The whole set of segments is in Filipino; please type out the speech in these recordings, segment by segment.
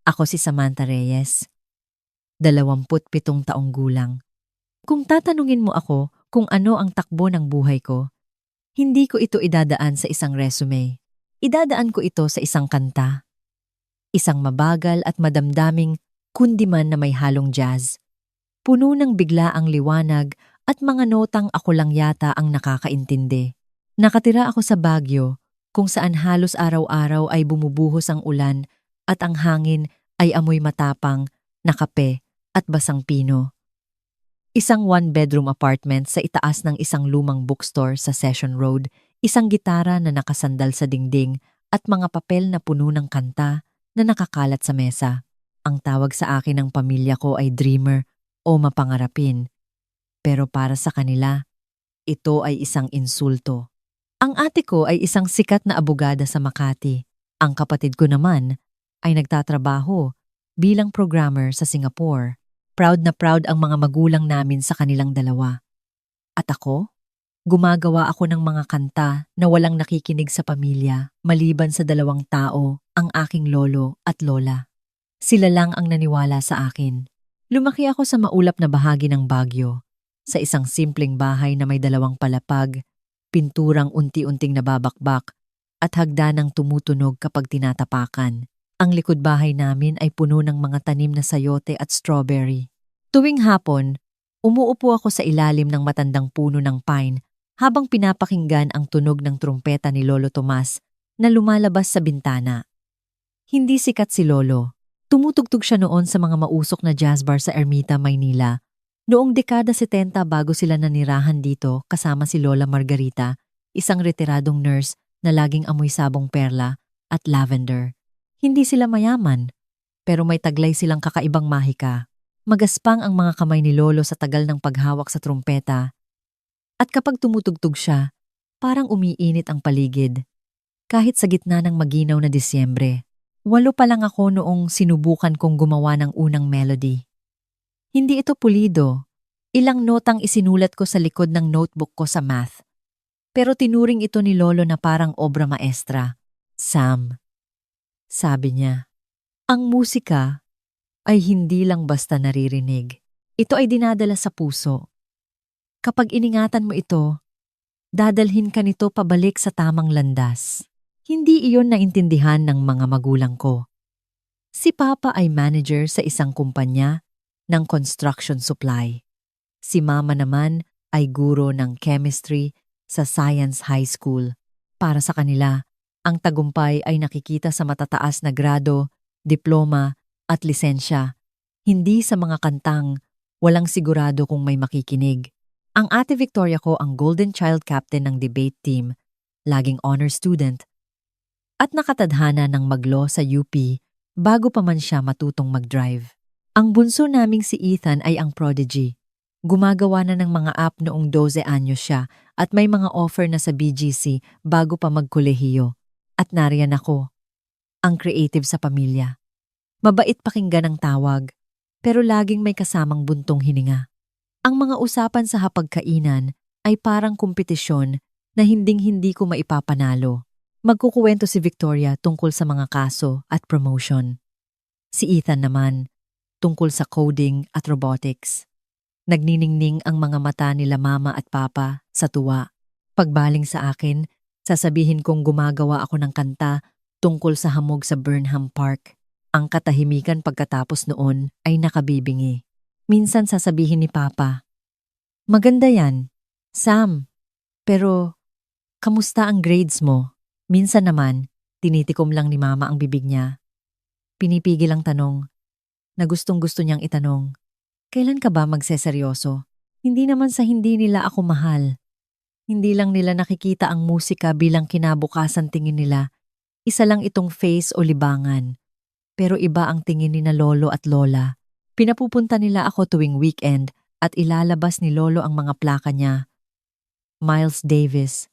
Ako si Samantha Reyes, 27 taong gulang. Kung tatanungin mo ako kung ano ang takbo ng buhay ko, hindi ko ito idadaan sa isang resume. Idadaan ko ito sa isang kanta. Isang mabagal at madamdaming kundiman na may halong jazz. Puno ng biglaang liwanag at mga notang ako lang yata ang nakakaintindi. Nakatira ako sa Baguio, kung saan halos araw-araw ay bumubuhos ang ulan at ang hangin ay amoy matapang na kape at basang pino. Isang one-bedroom apartment sa itaas ng isang lumang bookstore sa Session Road, isang gitara na nakasandal sa dingding at mga papel na puno ng kanta na nakakalat sa mesa. Ang tawag sa akin ng pamilya ko ay dreamer o mapangarapin. Pero para sa kanila, ito ay isang insulto. Ang ate ko ay isang sikat na abogada sa Makati. Ang kapatid ko naman ay nagtatrabaho bilang programmer sa Singapore. Proud na proud ang mga magulang namin sa kanilang dalawa. At ako? Gumagawa ako ng mga kanta na walang nakikinig sa pamilya maliban sa 2 tao, ang aking lolo at lola. Sila lang ang naniwala sa akin. Lumaki ako sa maulap na bahagi ng Baguio, sa isang simpleng bahay na may 2 palapag, pinturang unti-unting nababakbak at hagdanang tumutunog kapag tinatapakan. Ang likod bahay namin ay puno ng mga tanim na sayote at strawberry. Tuwing hapon, umuupo ako sa ilalim ng matandang puno ng pine habang pinapakinggan ang tunog ng trumpeta ni Lolo Tomas na lumalabas sa bintana. Hindi sikat si Lolo. Tumutugtog siya noon sa mga mausok na jazz bar sa Ermita, Maynila. Noong dekada 70 bago sila nanirahan dito kasama si Lola Margarita, isang retiradong nurse na laging amoy sabong perla at lavender. Hindi sila mayaman, pero may taglay silang kakaibang mahika. Magaspang ang mga kamay ni Lolo sa tagal ng paghawak sa trumpeta. At kapag tumutugtog siya, parang umiinit ang paligid. Kahit sa gitna ng maginaw na Disyembre, 8 pa lang ako noong sinubukan kong gumawa ng unang melody. Hindi ito pulido. Ilang notang isinulat ko sa likod ng notebook ko sa math. Pero tinuring ito ni Lolo na parang obra maestra. Sam, sabi niya, ang musika ay hindi lang basta naririnig. Ito ay dinadala sa puso. Kapag iningatan mo ito, dadalhin ka nito pabalik sa tamang landas. Hindi iyon naintindihan ng mga magulang ko. Si Papa ay manager sa isang kumpanya ng construction supply. Si Mama naman ay guro ng chemistry sa Science High School. Para sa kanila, ang tagumpay ay nakikita sa matataas na grado, diploma at lisensya, hindi sa mga kantang walang sigurado kung may makikinig. Ang ate Victoria ko ang golden child captain ng debate team, laging honor student, at nakatadhana ng mag-law sa UP bago pa man siya matutong mag-drive. Ang bunso naming si Ethan ay ang prodigy. Gumagawa na ng mga app noong 12 anyos siya at may mga offer na sa BGC bago pa magkolehiyo. At nariyan ako, ang creative sa pamilya. Mabait pakinggan ang tawag, pero laging may kasamang buntong hininga. Ang mga usapan sa hapagkainan ay parang kompetisyon na hinding-hindi ko maipapanalo. Magkukuwento si Victoria tungkol sa mga kaso at promotion. Si Ethan naman, tungkol sa coding at robotics. Nagniningning ang mga mata nila Mama at Papa sa tuwa. Pagbaling sa akin, sasabihin kong gumagawa ako ng kanta tungkol sa hamog sa Burnham Park. Ang katahimikan pagkatapos noon ay nakabibingi. Minsan sasabihin ni Papa, maganda yan, Sam, pero kamusta ang grades mo? Minsan naman, tinitikom lang ni Mama ang bibig niya. Pinipigil ang tanong na gustong-gusto niyang itanong. Kailan ka ba magseseryoso? Hindi naman sa hindi nila ako mahal. Hindi lang nila nakikita ang musika bilang kinabukasan tingin nila. Isa lang itong phase o libangan. Pero iba ang tingin ni na Lolo at Lola. Pinapupunta nila ako tuwing weekend at ilalabas ni Lolo ang mga plaka niya. Miles Davis,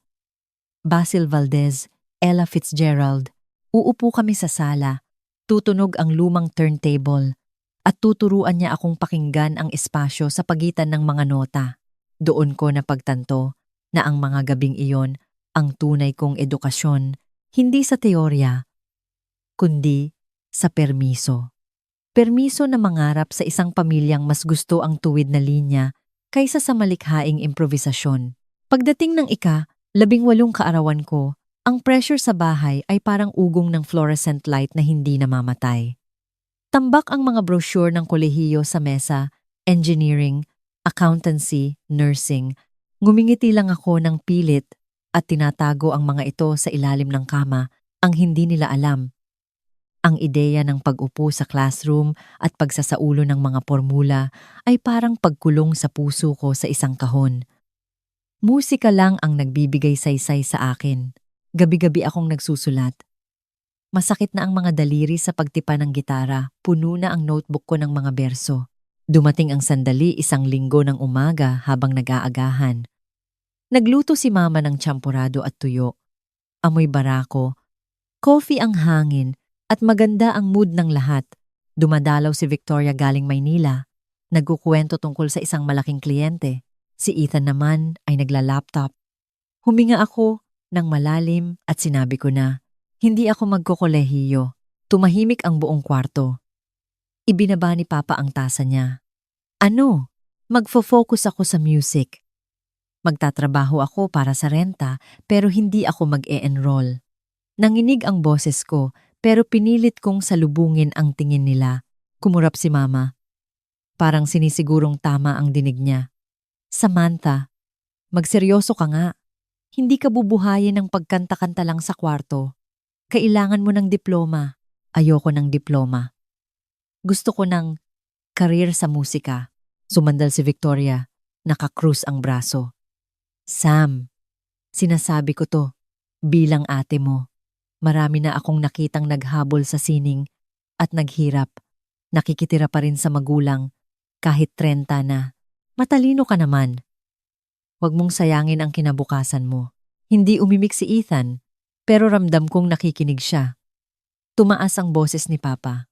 Basil Valdez, Ella Fitzgerald. Uupo kami sa sala. Tutunog ang lumang turntable. At tuturuan niya akong pakinggan ang espasyo sa pagitan ng mga nota. Doon ko napagtanto na ang mga gabing iyon ang tunay kong edukasyon, hindi sa teorya, kundi sa permiso. permiso na mangarap sa isang pamilyang mas gusto ang tuwid na linya kaysa sa malikhaing improvisasyon. Pagdating ng 18 kaarawan ko, ang pressure sa bahay ay parang ugong ng fluorescent light na hindi namamatay. Tambak ang mga brochure ng kolehiyo sa mesa, engineering, accountancy, nursing. Ngumingiti lang ako ng pilit at tinatago ang mga ito sa ilalim ng kama, ang hindi nila alam. Ang ideya ng pag-upo sa classroom at pagsasaulo ng mga formula ay parang pagkulong sa puso ko sa isang kahon. Musika lang ang nagbibigay saysay sa akin. Gabi-gabi akong nagsusulat. Masakit na ang mga daliri sa pagtipa ng gitara, puno na ang notebook ko ng mga berso. Dumating ang sandali 1 linggo ng umaga habang nag-aagahan. Nagluto si mama ng champorado at tuyo. Amoy barako, coffee ang hangin, at maganda ang mood ng lahat. Dumadalaw si Victoria galing Maynila. Nagkukwento tungkol sa isang malaking kliyente. Si Ethan naman ay nagla-laptop. Huminga ako ng malalim at sinabi ko na, hindi ako magkokolehiyo. Tumahimik ang buong kwarto. Ibinaba ni Papa ang tasa niya. Ano? Magfo-focus ako sa music. Magtatrabaho ako para sa renta pero hindi ako mag-e-enroll. Nanginig ang boses ko pero pinilit kong salubungin ang tingin nila. Kumurap si Mama. Parang sinisigurong tama ang dinig niya. Samantha, magseryoso ka nga. Hindi ka bubuhayin ng pagkanta-kanta lang sa kwarto. Kailangan mo ng diploma. Ayoko ng diploma. Gusto ko ng career sa musika. Sumandal si Victoria. Nakakrus ang braso. Sam, sinasabi ko to bilang ate mo. Marami na akong nakitang naghabol sa sining at naghirap. Nakikitira pa rin sa magulang kahit 30 na. Matalino ka naman. Huwag mong sayangin ang kinabukasan mo. Hindi umimik si Ethan, pero ramdam kong nakikinig siya. Tumaas ang boses ni Papa.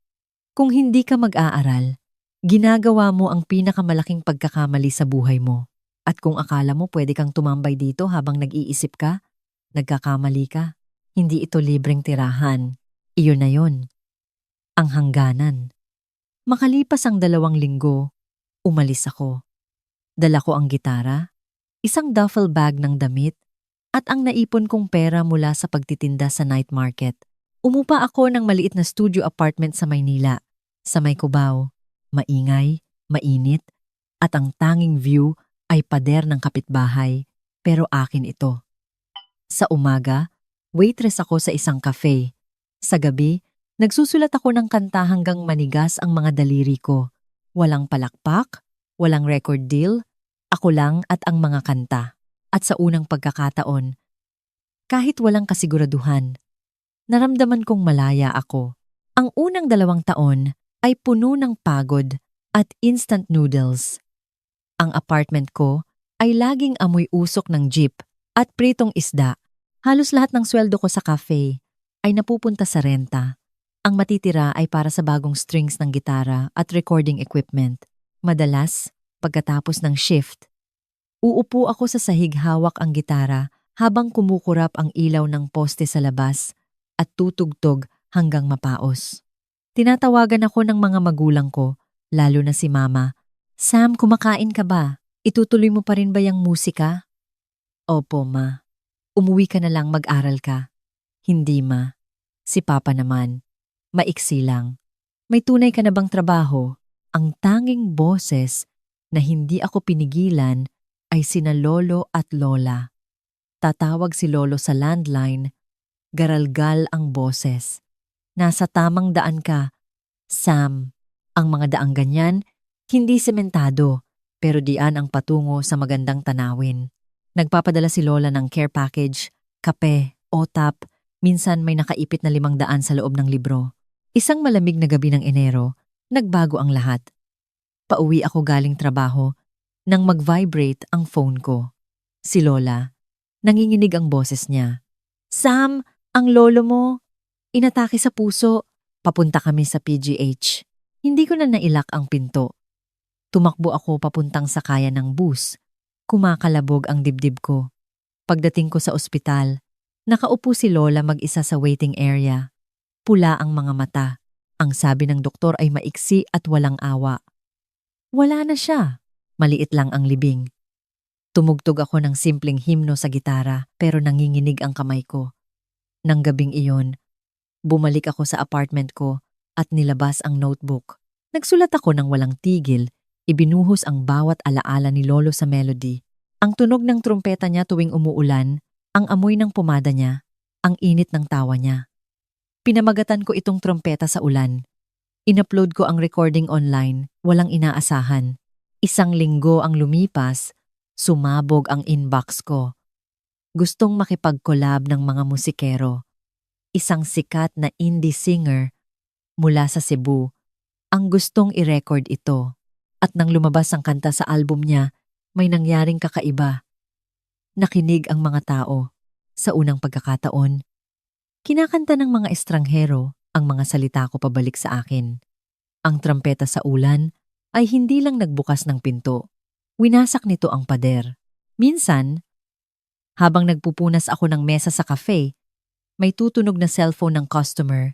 Kung hindi ka mag-aaral, ginagawa mo ang pinakamalaking pagkakamali sa buhay mo. At kung akala mo pwede kang tumambay dito habang nag-iisip ka, nagkakamali ka. Hindi ito libreng tirahan. Iyon na yon. Ang hangganan. Makalipas ang 2 linggo, umalis ako. Dala ko ang gitara, isang duffel bag ng damit, at ang naipon kong pera mula sa pagtitinda sa night market. Umupa ako ng maliit na studio apartment sa Maynila, sa may Cubao. Maingay, mainit, at ang tanging view ay pader ng kapitbahay, pero akin ito. Sa umaga, waitress ako sa isang cafe. Sa gabi, nagsusulat ako ng kanta hanggang manigas ang mga daliri ko. Walang palakpak, walang record deal, ako lang at ang mga kanta. At sa unang pagkakataon, kahit walang kasiguraduhan, naramdaman kong malaya ako. Ang unang 2 taon ay puno ng pagod at instant noodles. Ang apartment ko ay laging amoy usok ng jeep at pritong isda. Halos lahat ng sweldo ko sa cafe ay napupunta sa renta. Ang matitira ay para sa bagong strings ng gitara at recording equipment. Madalas, pagkatapos ng shift, uupo ako sa sahig hawak ang gitara habang kumukurap ang ilaw ng poste sa labas at tutugtog hanggang mapaos. Tinatawagan ako ng mga magulang ko, lalo na si Mama. Sam, kumakain ka ba? Itutuloy mo pa rin ba yung musika? Opo, Ma. Umuwi ka na lang mag-aral ka. Hindi, Ma. Si Papa naman. Maiksi lang. May tunay ka na bang trabaho? Ang tanging boses na hindi ako pinigilan ay sina Lolo at Lola. Tatawag si Lolo sa landline. Garalgal ang boses. Nasa tamang daan ka. Sam, ang mga daang ganyan, hindi sementado, pero diyan ang patungo sa magandang tanawin. Nagpapadala si Lola ng care package, kape, otap, minsan may nakaipit na 500 sa loob ng libro. Isang malamig na gabi ng Enero, nagbago ang lahat. Pauwi ako galing trabaho nang mag-vibrate ang phone ko. Si Lola, nanginginig ang boses niya. Sam, ang lolo mo, inatake sa puso. Papunta kami sa PGH. Hindi ko na nailak ang pinto. Tumakbo ako papuntang sakayan ng bus. Kumakalabog ang dibdib ko. Pagdating ko sa ospital, nakaupo si Lola mag-isa sa waiting area. Pula ang mga mata. Ang sabi ng doktor ay maiksi at walang awa. Wala na siya. Maliit lang ang libing. Tumugtog ako ng simpleng himno sa gitara pero nanginginig ang kamay ko. Nang gabing iyon, bumalik ako sa apartment ko at nilabas ang notebook. Nagsulat ako ng walang tigil, ibinuhos ang bawat alaala ni Lolo sa melody. Ang tunog ng trumpeta niya tuwing umuulan, ang amoy ng pumada niya, ang init ng tawa niya. Pinamagatan ko itong trumpeta sa ulan. Inupload ko ang recording online, walang inaasahan. 1 linggo ang lumipas, sumabog ang inbox ko. Gustong makipag-collab ng mga musikero. Isang sikat na indie singer mula sa Cebu ang gustong i-record ito. At nang lumabas ang kanta sa album niya, may nangyaring kakaiba. Nakinig ang mga tao. Sa unang pagkakataon, kinakanta ng mga estranghero ang mga salita ko pabalik sa akin. Ang trumpeta sa ulan ay hindi lang nagbukas ng pinto. Winasak nito ang pader. Minsan, habang nagpupunas ako ng mesa sa cafe, may tutunog na cellphone ng customer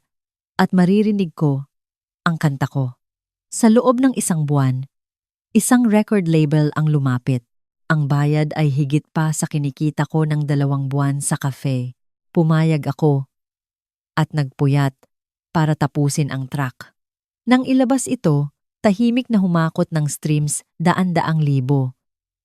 at maririnig ko ang kanta ko. Sa loob ng 1 buwan, isang record label ang lumapit. Ang bayad ay higit pa sa kinikita ko ng 2 buwan sa cafe. Pumayag ako at nagpuyat para tapusin ang track. Nang ilabas ito, tahimik na humakot ng streams daan-daang libo.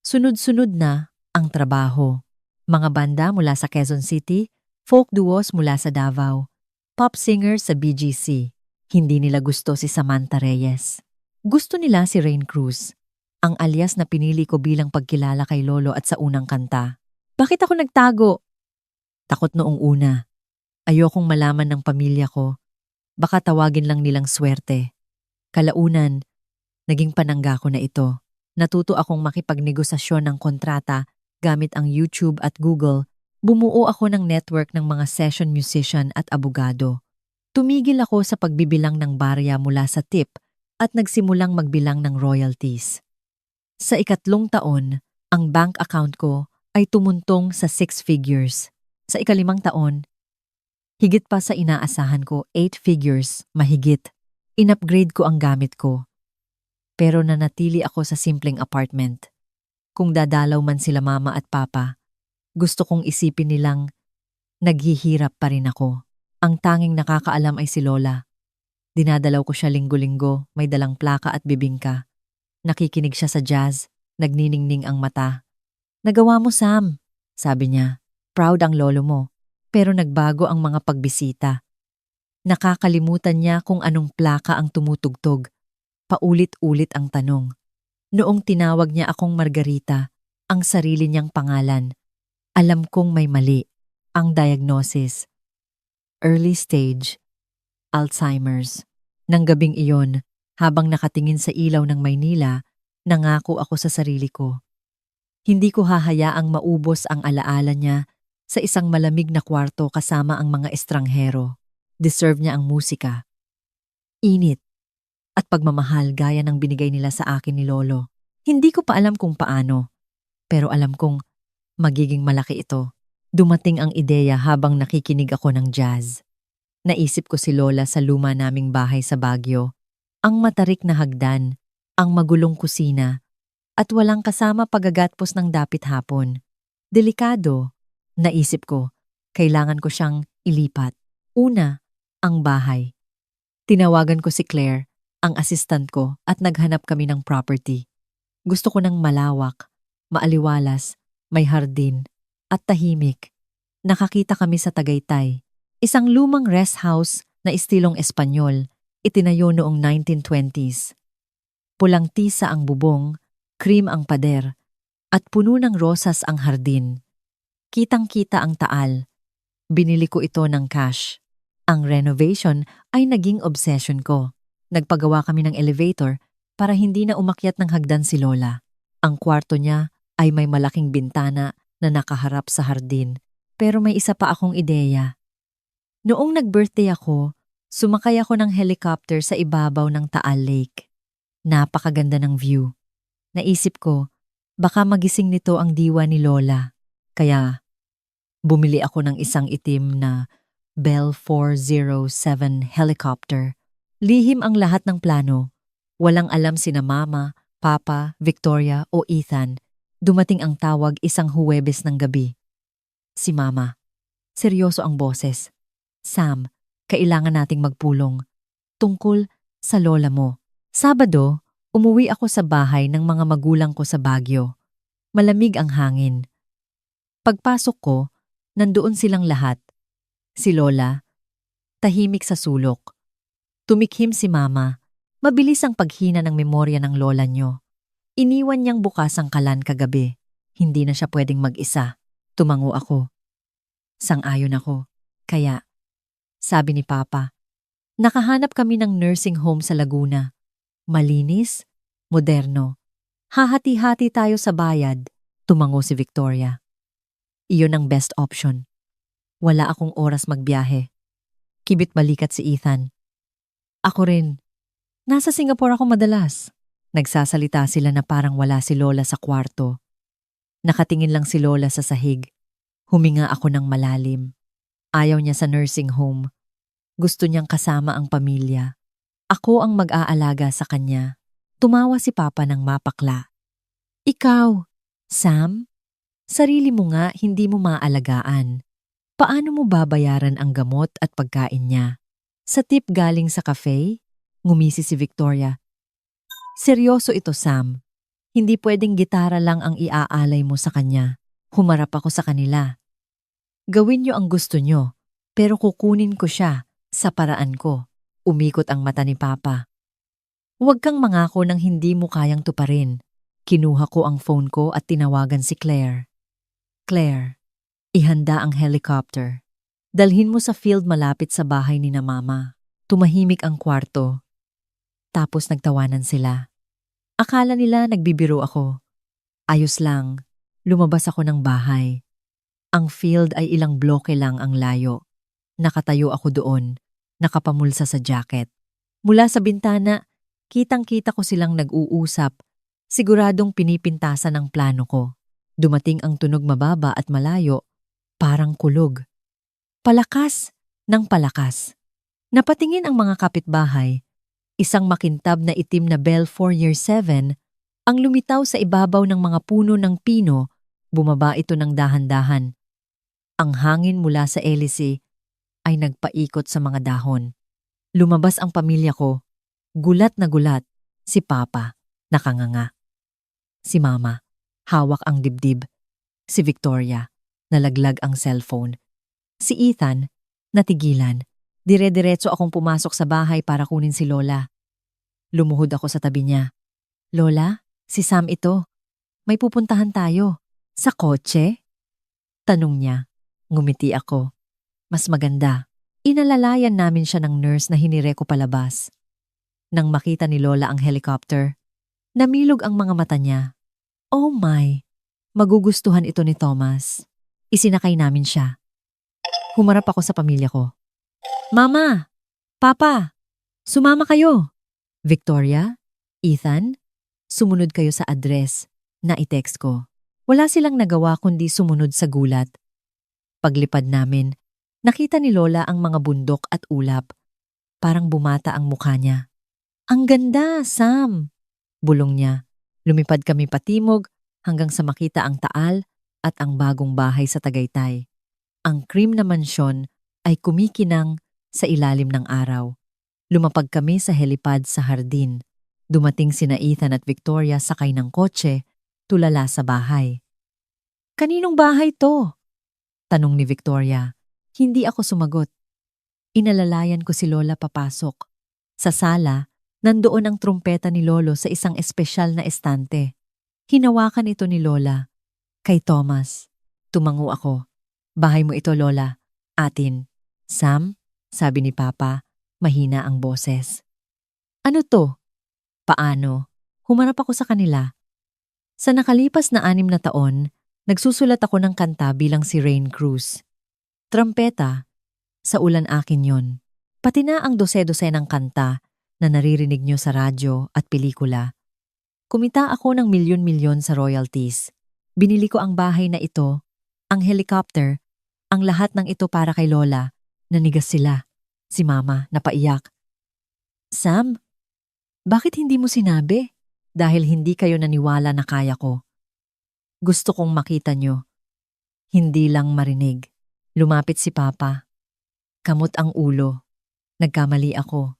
Sunod-sunod na ang trabaho. Mga banda mula sa Quezon City, folk duos mula sa Davao, pop singers sa BGC. Hindi nila gusto si Samantha Reyes. Gusto nila si Rain Cruz, ang alias na pinili ko bilang pagkilala kay Lolo at sa unang kanta. Bakit ako nagtago? Takot noong una. Ayokong malaman ng pamilya ko. Baka tawagin lang nilang swerte. Kalaunan, naging panangga ko na ito. Natuto akong makipagnegosasyon ng kontrata gamit ang YouTube at Google. Bumuo ako ng network ng mga session musician at abogado. Tumigil ako sa pagbibilang ng barya mula sa tip at nagsimulang magbilang ng royalties. Sa 3 taon, ang bank account ko ay tumuntong sa 6 figures. Sa 5 taon, higit pa sa inaasahan ko, 8 figures, mahigit. In-upgrade ko ang gamit ko. Pero nanatili ako sa simpleng apartment. Kung dadalaw man sila mama at papa, gusto kong isipin nilang naghihirap pa rin ako. Ang tanging nakakaalam ay si Lola. Dinadalaw ko siya linggo-linggo, may dalang plaka at bibingka. Nakikinig siya sa jazz, nagniningning ang mata. "Nagawa mo, Sam," sabi niya. "Proud ang lolo mo." Pero nagbago ang mga pagbisita. Nakakalimutan niya kung anong plaka ang tumutugtog. Paulit-ulit ang tanong. Noong tinawag niya akong Margarita, ang sarili niyang pangalan, alam kong may mali. Ang diagnosis, early stage, Alzheimer's. Nang gabing iyon, habang nakatingin sa ilaw ng Maynila, nangako ako sa sarili ko. Hindi ko hahayaang maubos ang alaala niya sa isang malamig na kwarto kasama ang mga estranghero. Deserve niya ang musika, init, at pagmamahal gaya ng binigay nila sa akin ni Lolo. Hindi ko pa alam kung paano, pero alam kong magiging malaki ito. Dumating ang ideya habang nakikinig ako ng jazz. Naisip ko si Lola sa luma naming bahay sa Baguio. Ang matarik na hagdan, ang magulong kusina, at walang kasama pagagatpos ng dapit hapon. Delikado, naisip ko, kailangan ko siyang ilipat. Una, ang bahay. Tinawagan ko si Claire, ang assistant ko, at naghanap kami ng property. Gusto ko ng malawak, maaliwalas, may hardin, at tahimik. Nakakita kami sa Tagaytay. Isang lumang rest house na estilong Espanyol, itinayo noong 1920s. Pulang tisa ang bubong, cream ang pader, at puno ng rosas ang hardin. Kitang-kita ang taal. Binili ko ito ng cash. Ang renovation ay naging obsession ko. Nagpagawa kami ng elevator para hindi na umakyat ng hagdan si Lola. Ang kwarto niya ay may malaking bintana na nakaharap sa hardin, pero may isa pa akong ideya. Noong nag-birthday ako, sumakay ako ng helicopter sa ibabaw ng Taal Lake. Napakaganda ng view. Naisip ko, baka magising nito ang diwa ni Lola. Kaya, bumili ako ng isang itim na Bell 407 helicopter. Lihim ang lahat ng plano. Walang alam sina Mama, Papa, Victoria o Ethan. Dumating ang tawag isang Huwebes ng gabi. Si Mama. Seryoso ang boses. Sam, kailangan nating magpulong. Tungkol sa lola mo. Sabado, umuwi ako sa bahay ng mga magulang ko sa Baguio. Malamig ang hangin. Pagpasok ko, nandoon silang lahat. Si Lola, tahimik sa sulok. Tumikhim si Mama. Mabilis ang paghina ng memorya ng lola nyo. Iniwan niyang bukas ang kalan kagabi. Hindi na siya pwedeng mag-isa. Tumango ako. Sang-ayon ako. Kaya, sabi ni Papa, nakahanap kami ng nursing home sa Laguna. Malinis, moderno. Hahati-hati tayo sa bayad. Tumango si Victoria. Iyon ang best option. Wala akong oras magbiyahe. Kibit balikat si Ethan. Ako rin. Nasa Singapore ako madalas. Nagsasalita sila na parang wala si Lola sa kwarto. Nakatingin lang si Lola sa sahig. Huminga ako ng malalim. Ayaw niya sa nursing home. Gusto niyang kasama ang pamilya. Ako ang mag-aalaga sa kanya. Tumawa si Papa ng mapakla. Ikaw, Sam? Sarili mo nga hindi mo maaalagaan. Paano mo babayaran ang gamot at pagkain niya? Sa tip galing sa cafe? Ngumisi si Victoria. Seryoso ito, Sam. Hindi pwedeng gitara lang ang iaalay mo sa kanya. Humarap ako sa kanila. Gawin niyo ang gusto niyo, pero kukunin ko siya sa paraan ko. Umikot ang mata ni Papa. Huwag kang mangako ng hindi mo kayang tuparin. Kinuha ko ang phone ko at tinawagan si Claire. Claire, ihanda ang helicopter. Dalhin mo sa field malapit sa bahay ni na Mama. Tumahimik ang kwarto. Tapos nagtawanan sila. Akala nila nagbibiro ako. Ayos lang, lumabas ako ng bahay. Ang field ay ilang bloke lang ang layo. Nakatayo ako doon, nakapamulsa sa jacket. Mula sa bintana, kitang-kita ko silang nag-uusap. Siguradong pinipintasan ang plano ko. Dumating ang tunog mababa at malayo, parang kulog. Palakas ng palakas. Napatingin ang mga kapitbahay. Isang makintab na itim na Bell 4-year 7 ang lumitaw sa ibabaw ng mga puno ng pino, bumaba ito ng dahan-dahan. Ang hangin mula sa hélice ay nagpaikot sa mga dahon. Lumabas ang pamilya ko. Gulat na gulat. Si Papa, nakanganga. Si Mama, hawak ang dibdib. Si Victoria, nalaglag ang cellphone. Si Ethan, natigilan. Dire-diretso akong pumasok sa bahay para kunin si Lola. Lumuhod ako sa tabi niya. Lola, si Sam ito. May pupuntahan tayo. Sa kotse? Tanong niya. Ngumiti ako. Mas maganda. Inalalayan namin siya ng nurse na hinire ko palabas. Nang makita ni Lola ang helicopter, namilog ang mga mata niya. Oh my! Magugustuhan ito ni Thomas. Isinakay namin siya. Humarap ako sa pamilya ko. Mama! Papa! Sumama kayo! Victoria? Ethan? Sumunod kayo sa address na i-text ko. Wala silang nagawa kundi sumunod sa gulat. Paglipad namin, nakita ni Lola ang mga bundok at ulap. Parang bumata ang mukha niya. Ang ganda, Sam! Bulong niya. Lumipad kami patimog hanggang sa makita ang Taal at ang bagong bahay sa Tagaytay. Ang cream na mansyon ay kumikinang sa ilalim ng araw. Lumapag kami sa helipad sa hardin. Dumating sina Ethan at Victoria sakay ng kotse, tulala sa bahay. Kaninong bahay to? Tanong ni Victoria. Hindi ako sumagot. Inalalayan ko si Lola papasok. Sa sala, nandoon ang trumpeta ni Lolo sa isang espesyal na estante. Hinawakan ito ni Lola. Kay Thomas. Tumango ako. Bahay mo ito, Lola. Atin. Sam? Sabi ni Papa, mahina ang boses. Ano to? Paano? Humarap ako sa kanila. Sa nakalipas na 6 na taon, nagsusulat ako ng kanta bilang si Rain Cruz. Trumpeta, sa ulan akin yon. Pati na ang dose-dose ng kanta na naririnig nyo sa radyo at pelikula. Kumita ako ng milyon-milyon sa royalties. Binili ko ang bahay na ito, ang helicopter, ang lahat ng ito para kay Lola. Nanigas sila. Si Mama, napaiyak. Sam, bakit hindi mo sinabi? Dahil hindi kayo naniwala na kaya ko. Gusto kong makita nyo. Hindi lang marinig. Lumapit si Papa. Kamot ang ulo. Nagkamali ako.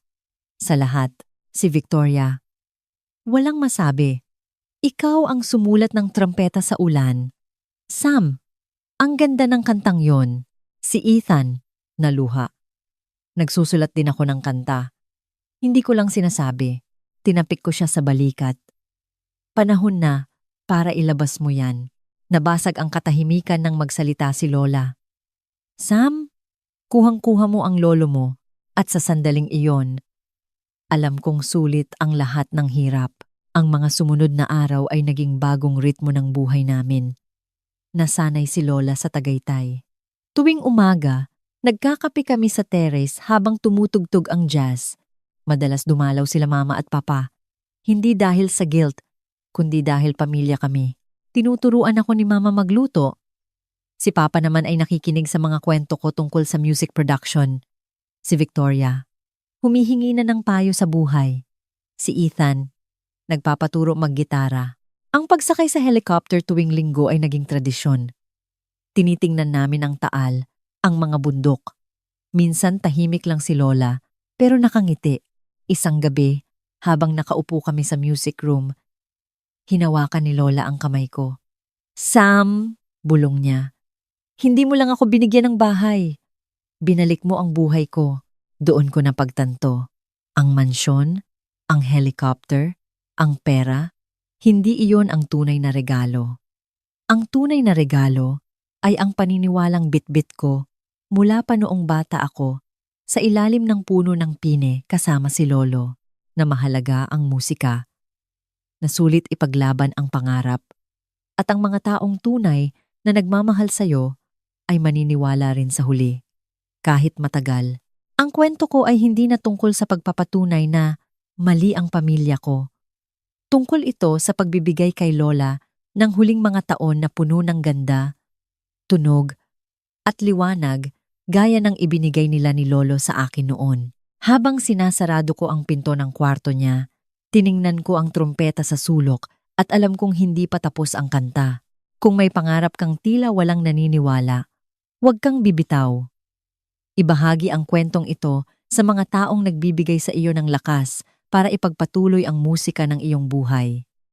Sa lahat, si Victoria. Walang masabi. Ikaw ang sumulat ng trumpeta sa ulan. Sam, ang ganda ng kantang yon. Si Ethan, naluha. Nagsusulat din ako ng kanta. Hindi ko lang sinasabi. Tinapik ko siya sa balikat. Panahon na para ilabas mo yan. Nabasag ang katahimikan ng magsalita si Lola. Sam, kuhang-kuha mo ang lolo mo at sa sandaling iyon, alam kong sulit ang lahat ng hirap. Ang mga sumunod na araw ay naging bagong ritmo ng buhay namin. Nasanay si Lola sa Tagaytay. Tuwing umaga, nagkakape kami sa terrace habang tumutugtog ang jazz. Madalas dumalaw sila Mama at Papa. Hindi dahil sa guilt, kundi dahil pamilya kami. Tinuturuan ako ni Mama magluto. Si Papa naman ay nakikinig sa mga kwento ko tungkol sa music production. Si Victoria, humihingi na ng payo sa buhay. Si Ethan, nagpapaturo maggitara. Ang pagsakay sa helicopter tuwing linggo ay naging tradisyon. Tinitingnan namin ang taal, ang mga bundok. Minsan tahimik lang si Lola, pero nakangiti. Isang gabi, habang nakaupo kami sa music room, hinawakan ni Lola ang kamay ko. Sam, bulong niya. Hindi mo lang ako binigyan ng bahay. Binalik mo ang buhay ko. Doon ko napagtanto. Ang mansyon, ang helicopter, ang pera, hindi iyon ang tunay na regalo. Ang tunay na regalo ay ang paniniwalang bitbit ko mula pa noong bata ako sa ilalim ng puno ng pine kasama si Lolo na mahalaga ang musika. Nasulit ipaglaban ang pangarap at ang mga taong tunay na nagmamahal sa'yo ay maniniwala rin sa huli. Kahit matagal, ang kwento ko ay hindi na tungkol sa pagpapatunay na mali ang pamilya ko. Tungkol ito sa pagbibigay kay Lola ng huling mga taon na puno ng ganda, tunog, at liwanag gaya ng ibinigay nila ni Lolo sa akin noon. Habang sinasarado ko ang pinto ng kwarto niya, tiningnan ko ang trumpeta sa sulok at alam kong hindi pa tapos ang kanta. Kung may pangarap kang tila walang naniniwala, huwag kang bibitaw. Ibahagi ang kwentong ito sa mga taong nagbibigay sa iyo ng lakas para ipagpatuloy ang musika ng iyong buhay.